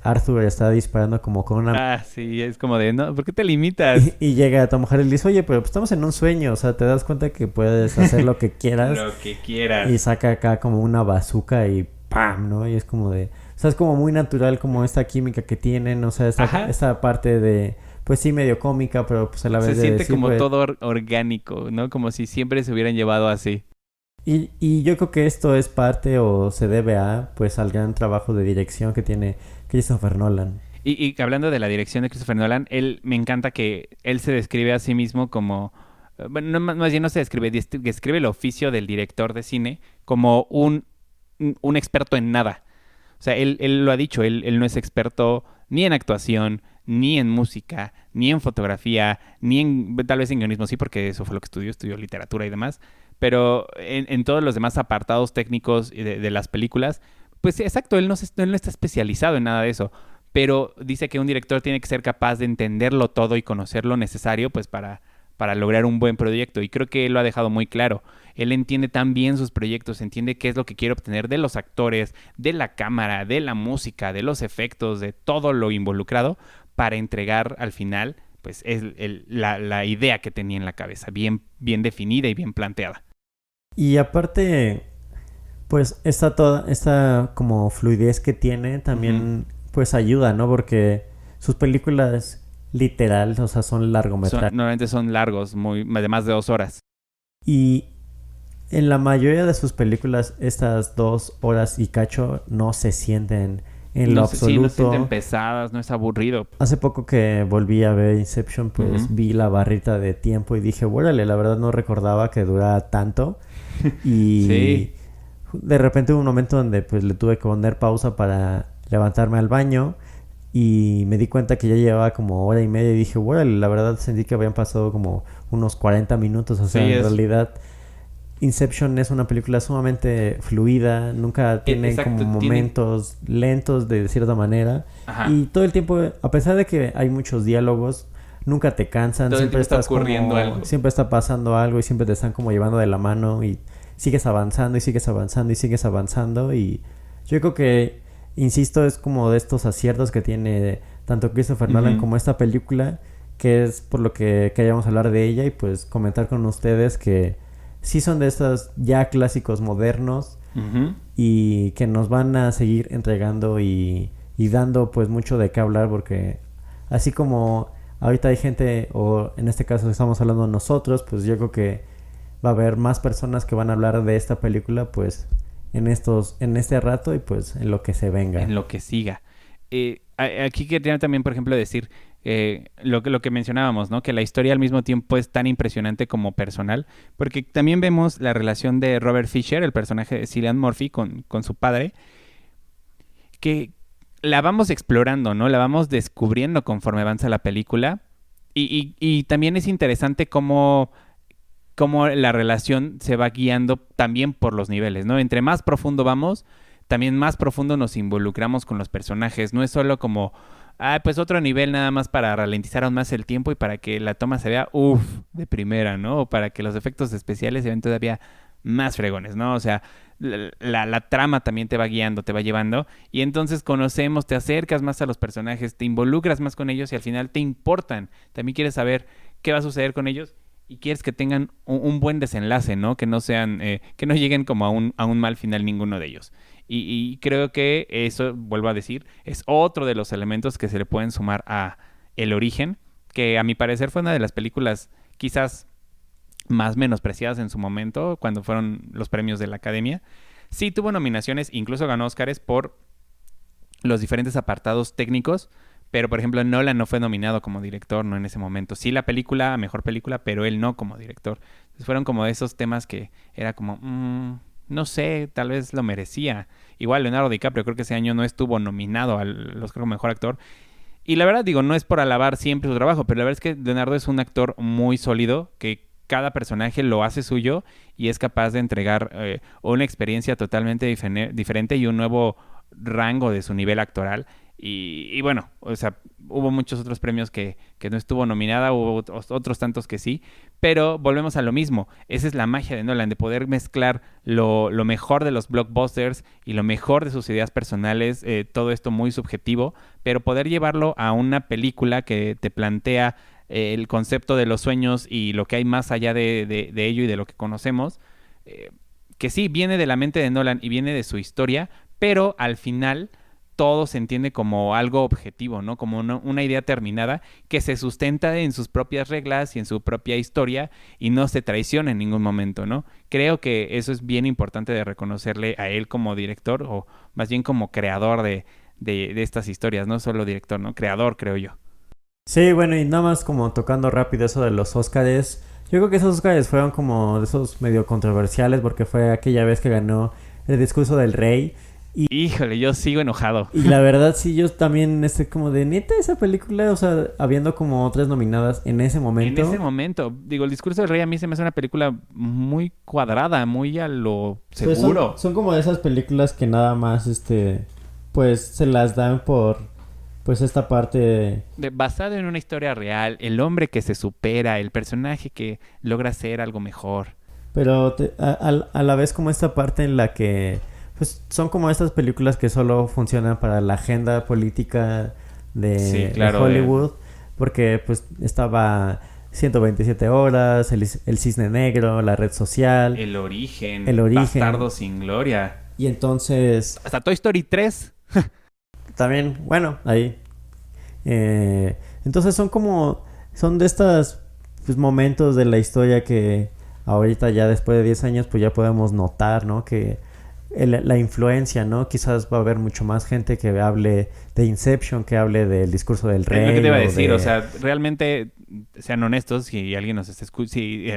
Arthur está disparando como con una... Ah, sí, es como de, no, ¿por qué te limitas? Y llega a Tom Hardy y le dice, oye, pero pues estamos en un sueño, o sea, te das cuenta que puedes hacer lo que quieras. Lo que quieras. Y saca acá como una bazooka y ¡pam! ¿No? Y es como de... O sea, es como muy natural como esta química que tienen, o sea, esta parte de... Pues sí, medio cómica, pero pues a la vez se siente decir, como pues... todo orgánico, ¿no? Como si siempre se hubieran llevado así. Y yo creo que esto es parte o se debe a, pues, al gran trabajo de dirección que tiene Christopher Nolan. Y hablando de la dirección de Christopher Nolan, me encanta que él se describe a sí mismo como... Bueno, más bien no se describe, describe el oficio del director de cine como un experto en nada. O sea, él lo ha dicho, él no es experto ni en actuación, ni en música, ni en fotografía, tal vez en guionismo sí, porque eso fue lo que estudió literatura y demás. Pero en todos los demás apartados técnicos de las películas, pues exacto, él no está especializado en nada de eso. Pero dice que un director tiene que ser capaz de entenderlo todo y conocer lo necesario pues para lograr un buen proyecto. Y creo que él lo ha dejado muy claro. Él entiende tan bien sus proyectos, entiende qué es lo que quiere obtener de los actores, de la cámara, de la música, de los efectos, de todo lo involucrado para entregar al final pues es la idea que tenía en la cabeza, bien definida y bien planteada. Y aparte, pues esta como fluidez que tiene también pues ayuda, ¿no? Porque sus películas literal, o sea, son largometrajes. Normalmente son largos, de más de 2 horas. Y en la mayoría de sus películas, estas 2 horas y cacho no se sienten en lo absoluto. Sí, no se sienten pesadas, no es aburrido. Hace poco que volví a ver Inception, pues vi la barrita de tiempo y dije, órale, la verdad no recordaba que durara tanto. Y de repente hubo un momento donde pues le tuve que poner pausa para levantarme al baño y me di cuenta que ya llevaba como hora y media y dije, bueno, la verdad sentí que habían pasado como unos 40 minutos, o sea, Sí, en es... realidad Inception es una película sumamente fluida, nunca tiene Exacto, como tiene... momentos lentos de cierta manera Ajá. y todo el tiempo, a pesar de que hay muchos diálogos, nunca te cansan, Todo el siempre tiempo está estás ocurriendo como, algo. siempre está pasando algo y siempre te están como llevando de la mano y sigues avanzando y sigues avanzando y sigues avanzando y yo creo que, insisto, es como de estos aciertos que tiene tanto Christopher Nolan como esta película, que es por lo que queríamos hablar de ella y pues comentar con ustedes que sí son de estos ya clásicos modernos Ujú. y que nos van a seguir entregando y dando pues mucho de qué hablar porque así como ahorita hay gente, o en este caso estamos hablando nosotros, pues yo creo que va a haber más personas que van a hablar de esta película pues en este rato y pues en lo que se venga. En lo que siga. Aquí quería también, por ejemplo, decir lo que mencionábamos, ¿no? Que la historia al mismo tiempo es tan impresionante como personal, porque también vemos la relación de Robert Fisher, el personaje de Cillian Murphy, con su padre, que la vamos explorando, ¿no? La vamos descubriendo conforme avanza la película. Y también es interesante cómo la relación se va guiando también por los niveles, ¿no? Entre más profundo vamos, también más profundo nos involucramos con los personajes. No es solo como, pues otro nivel nada más para ralentizar aún más el tiempo y para que la toma se vea, de primera, ¿no? O para que los efectos especiales se vean todavía más fregones, ¿no? O sea, la trama también te va guiando, te va llevando, y entonces conocemos, te acercas más a los personajes, te involucras más con ellos y al final te importan. También quieres saber qué va a suceder con ellos y quieres que tengan un buen desenlace, ¿no? Que no sean, que no lleguen como a un mal final ninguno de ellos. Y creo que eso, vuelvo a decir, es otro de los elementos que se le pueden sumar a El Origen, que a mi parecer fue una de las películas quizás más menospreciadas en su momento, cuando fueron los premios de la Academia. Sí tuvo nominaciones, incluso ganó Óscares por los diferentes apartados técnicos, pero por ejemplo Nolan no fue nominado como director, no en ese momento. Sí la película, mejor película, pero él no como director. Entonces fueron como esos temas que era como, no sé, tal vez lo merecía. Igual Leonardo DiCaprio creo que ese año no estuvo nominado al Oscar como mejor actor. Y la verdad digo, no es por alabar siempre su trabajo, pero la verdad es que Leonardo es un actor muy sólido, que cada personaje lo hace suyo y es capaz de entregar una experiencia totalmente diferente y un nuevo rango de su nivel actoral. Y bueno, o sea, hubo muchos otros premios que no estuvo nominada, hubo otros tantos que sí, pero volvemos a lo mismo. Esa es la magia de Nolan, de poder mezclar lo mejor de los blockbusters y lo mejor de sus ideas personales, todo esto muy subjetivo, pero poder llevarlo a una película que te plantea el concepto de los sueños y lo que hay más allá de ello y de lo que conocemos, que sí, viene de la mente de Nolan y viene de su historia, pero al final todo se entiende como algo objetivo, ¿no? Como una idea terminada que se sustenta en sus propias reglas y en su propia historia y no se traiciona en ningún momento, ¿no? Creo que eso es bien importante de reconocerle a él como director o más bien como creador de estas historias, no solo director, ¿no? Creador, creo yo. Sí, bueno, y nada más como tocando rápido eso de los Óscares. Yo creo que esos Óscares fueron como de esos medio controversiales porque fue aquella vez que ganó El Discurso del Rey. Híjole, yo sigo enojado. Y la verdad sí, yo también como de neta esa película, o sea, habiendo como otras nominadas en ese momento. En ese momento, digo, El Discurso del Rey a mí se me hace una película muy cuadrada, muy a lo Pues seguro. son como de esas películas que nada más, pues se las dan por, pues esta parte. Basado en una historia real, el hombre que se supera, el personaje que logra ser algo mejor. Pero a la vez como esta parte en la que pues son como estas películas que solo funcionan para la agenda política Sí, claro, de Hollywood, porque pues estaba 127 horas, el Cisne Negro, la Red Social, El Origen, Bastardo sin Gloria. y entonces Hasta Toy Story 3. también, bueno, ahí. Entonces son de estos pues, momentos de la historia que ahorita ya después de 10 años pues ya podemos notar, ¿no? Que la influencia, ¿no? Quizás va a haber mucho más gente que hable de Inception, que hable del Discurso del Rey. Es lo que te iba a decir, o sea, realmente sean honestos, si alguien nos está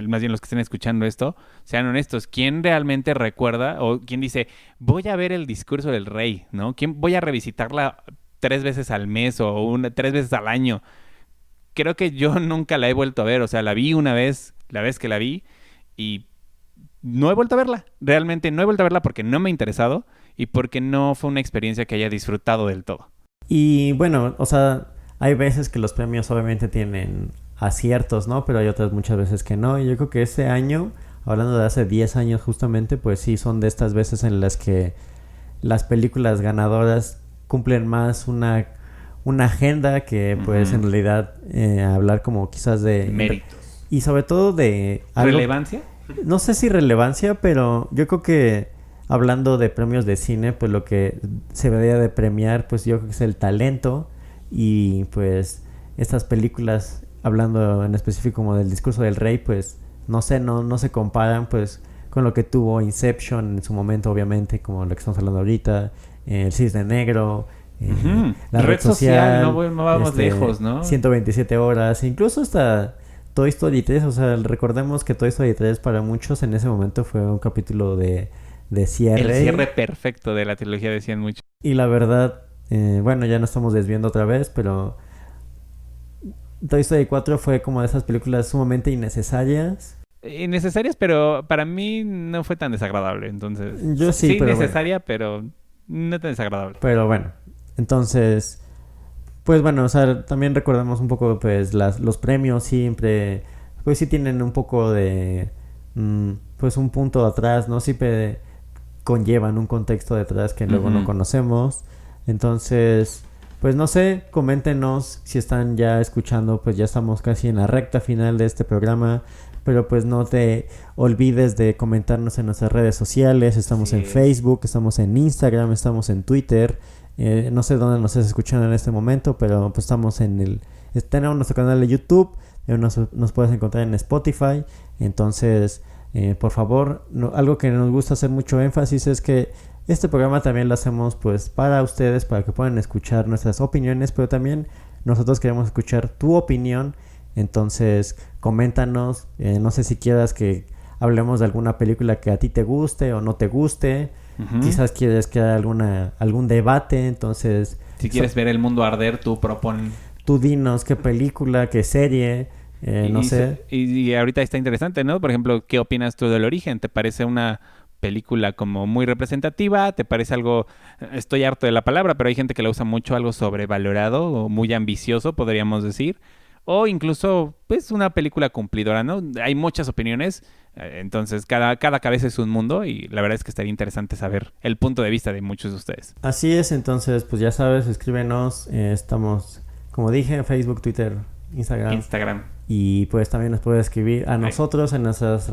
más bien los que estén escuchando esto, sean honestos. ¿Quién realmente recuerda o quién dice, voy a ver el discurso del rey, ¿no? ¿Quién voy a revisitarla 3 veces al mes o 3 veces al año? Creo que yo nunca la he vuelto a ver. O sea, la vi una vez, la vez que la vi, y no he vuelto a verla. Realmente no he vuelto a verla porque no me ha interesado y porque no fue una experiencia que haya disfrutado del todo. Y bueno, o sea, hay veces que los premios obviamente tienen aciertos, ¿no? Pero hay otras muchas veces que no. Y yo creo que este año, hablando de hace 10 años justamente, pues sí, son de estas veces en las que las películas ganadoras cumplen más una agenda que pues en realidad hablar como quizás de... Méritos. Y sobre todo de... algo, ¿Relevancia? no sé si relevancia, pero yo creo que hablando de premios de cine, pues lo que se debería de premiar, pues yo creo que es el talento y pues estas películas, hablando en específico como del discurso del rey, pues no sé, no se comparan pues con lo que tuvo Inception en su momento, obviamente, como lo que estamos hablando ahorita, El Cisne Negro, la red social, no vamos lejos, ¿no? 127 horas, incluso hasta Toy Story 3, o sea, recordemos que Toy Story 3 para muchos en ese momento fue un capítulo de cierre. El cierre perfecto de la trilogía, decían mucho. Y la verdad, bueno, ya no estamos desviando otra vez, pero Toy Story 4 fue como de esas películas sumamente innecesarias. Innecesarias, pero para mí no fue tan desagradable, entonces... Yo sí, pero necesaria, pero no tan desagradable. Pero bueno, entonces... Pues bueno, o sea, también recordamos un poco, pues, los premios siempre... Pues sí tienen un poco de... pues un punto atrás, ¿no? Siempre conllevan un contexto detrás que luego no conocemos. Entonces... Pues no sé, coméntenos si están ya escuchando, pues ya estamos casi en la recta final de este programa, pero pues no te olvides de comentarnos en nuestras redes sociales, estamos en Facebook, estamos en Instagram, estamos en Twitter, no sé dónde nos estás escuchando en este momento, pero pues estamos tenemos nuestro canal de YouTube, nos puedes encontrar en Spotify, entonces por favor, algo que nos gusta hacer mucho énfasis es que este programa también lo hacemos pues para ustedes, para que puedan escuchar nuestras opiniones, pero también nosotros queremos escuchar tu opinión. Entonces, coméntanos, no sé si quieras que hablemos de alguna película que a ti te guste o no te guste. Quizás quieres que haya algún debate, entonces... Si quieres ver el mundo arder, tú propon... Tú dinos qué película, qué serie, no sé. Y ahorita está interesante, ¿no? Por ejemplo, ¿qué opinas tú del Origen? ¿Te parece una película como muy representativa? ¿Te parece algo, estoy harto de la palabra, pero hay gente que la usa mucho, algo sobrevalorado o muy ambicioso, podríamos decir? O incluso, pues, una película cumplidora, ¿no? Hay muchas opiniones, entonces cada cabeza es un mundo y la verdad es que estaría interesante saber el punto de vista de muchos de ustedes. Así es, entonces, pues ya sabes, escríbenos, estamos, como dije, en Facebook, Twitter, Instagram. Y pues también nos puede escribir a nosotros en nuestras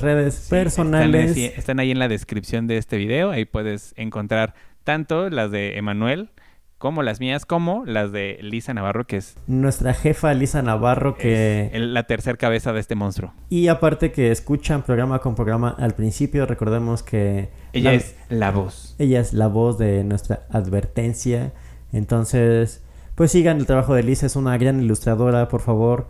redes personales. Están ahí en la descripción de este video. Ahí puedes encontrar tanto las de Emanuel como las mías, como las de Lisa Navarro, que es nuestra jefa Lisa Navarro, que es la tercer cabeza de este monstruo. Y aparte que escuchan programa con programa al principio, recordemos que ella es la voz. Ella es la voz de nuestra advertencia. Entonces, pues sigan el trabajo de Lisa, es una gran ilustradora, por favor,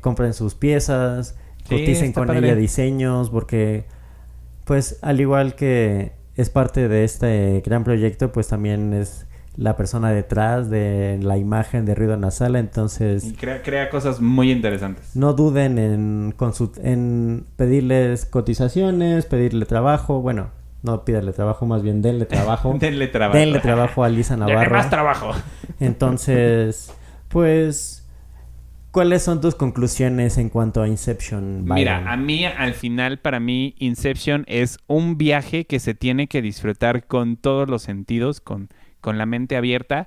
compren sus piezas, coticen con ella diseños, porque pues al igual que es parte de este gran proyecto, pues también es la persona detrás de la imagen de Ruido en la Sala, entonces... Y crea cosas muy interesantes. No duden en pedirles cotizaciones, pedirle trabajo, bueno... No pídale trabajo, más bien denle trabajo. Denle trabajo a Lisa Navarro. Más trabajo. Entonces, pues, ¿cuáles son tus conclusiones en cuanto a Inception, Byron? Mira, a mí, al final, para mí, Inception es un viaje que se tiene que disfrutar con todos los sentidos, con la mente abierta.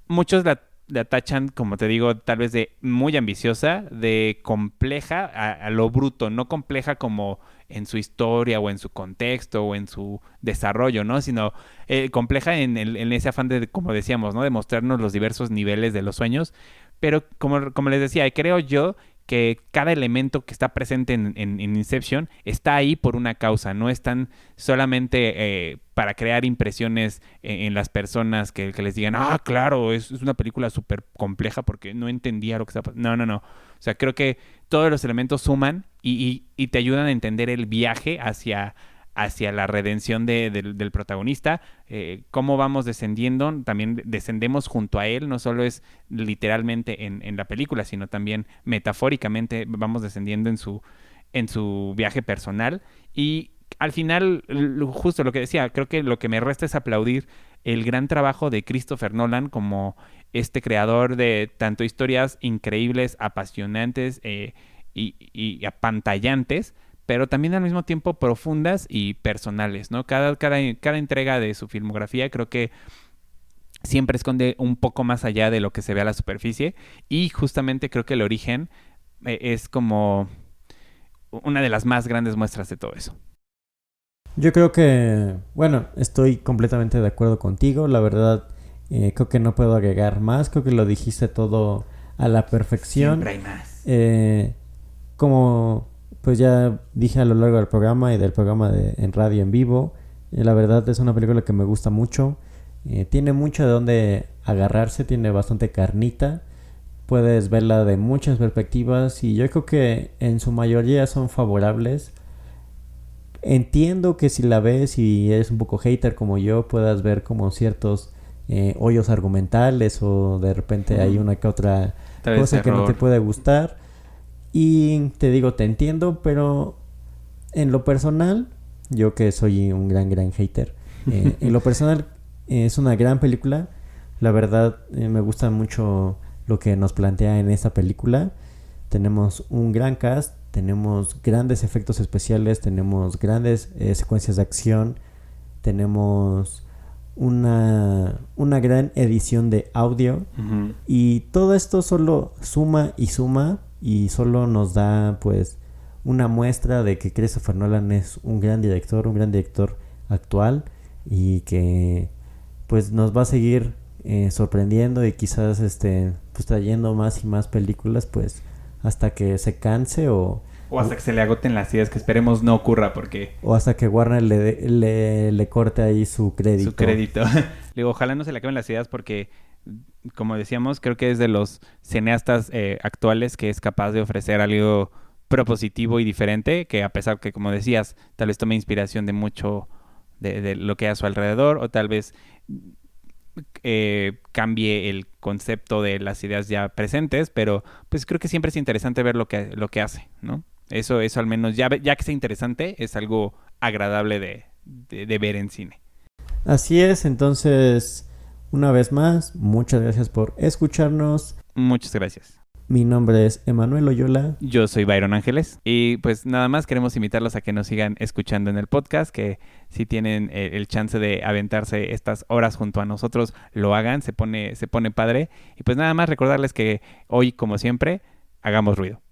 Muchos la tachan, como te digo, tal vez de muy ambiciosa, de compleja a lo bruto, no compleja como en su historia o en su contexto o en su desarrollo, ¿no? Sino compleja en ese afán de, como decíamos, ¿no? De mostrarnos los diversos niveles de los sueños. Pero como les decía, creo yo que cada elemento que está presente en Inception está ahí por una causa, no están solamente para crear impresiones en las personas que les digan, claro, es una película súper compleja porque no entendía lo que está pasando. No. O sea, creo que todos los elementos suman y te ayudan a entender el viaje hacia la redención del protagonista, cómo vamos descendiendo, también descendemos junto a él, no solo es literalmente en la película, sino también metafóricamente vamos descendiendo en su viaje personal, y al final, justo lo que decía, creo que lo que me resta es aplaudir el gran trabajo de Christopher Nolan como este creador de tanto historias increíbles, apasionantes y apantallantes, pero también al mismo tiempo profundas y personales, ¿no? Cada entrega de su filmografía creo que siempre esconde un poco más allá de lo que se ve a la superficie, y justamente creo que El Origen es como una de las más grandes muestras de todo eso. Yo creo que, bueno, estoy completamente de acuerdo contigo. La verdad, creo que no puedo agregar más. Creo que lo dijiste todo a la perfección. Siempre hay más. Como pues ya dije a lo largo del programa y del programa en radio en vivo, la verdad es una película que me gusta mucho. Tiene mucho de donde agarrarse, tiene bastante carnita. Puedes verla de muchas perspectivas y yo creo que en su mayoría son favorables. Entiendo que si la ves y eres un poco hater como yo, puedas ver como ciertos hoyos argumentales, o de repente hay una que otra cosa que no te puede gustar. Y te digo, te entiendo, pero en lo personal, yo que soy un gran hater, en lo personal es una gran película. La verdad, me gusta mucho lo que nos plantea en esta película. Tenemos un gran cast, tenemos grandes efectos especiales, tenemos grandes secuencias de acción, tenemos una gran edición de audio, y todo esto solo suma y solo nos da pues una muestra de que Christopher Nolan es un gran director actual, y que pues nos va a seguir sorprendiendo, y quizás pues trayendo más y más películas, pues hasta que se canse o hasta que se le agoten las ideas, que esperemos no ocurra, porque... O hasta que Warner le corte ahí su crédito. Digo, ojalá no se le acaben las ideas, porque, como decíamos, creo que es de los cineastas actuales que es capaz de ofrecer algo propositivo y diferente, que a pesar que, como decías, tal vez tome inspiración de mucho de lo que hay a su alrededor, o tal vez cambie el concepto de las ideas ya presentes, pero pues creo que siempre es interesante ver lo que hace, ¿no? Eso al menos, ya que sea interesante, es algo agradable de ver en cine. Así es, entonces, una vez más, muchas gracias por escucharnos. Muchas gracias. Mi nombre es Emanuel Oyola. Yo soy Byron Ángeles. Y pues nada más queremos invitarlos a que nos sigan escuchando en el podcast, que si tienen el chance de aventarse estas horas junto a nosotros, lo hagan, se pone padre. Y pues nada más recordarles que hoy, como siempre, hagamos ruido.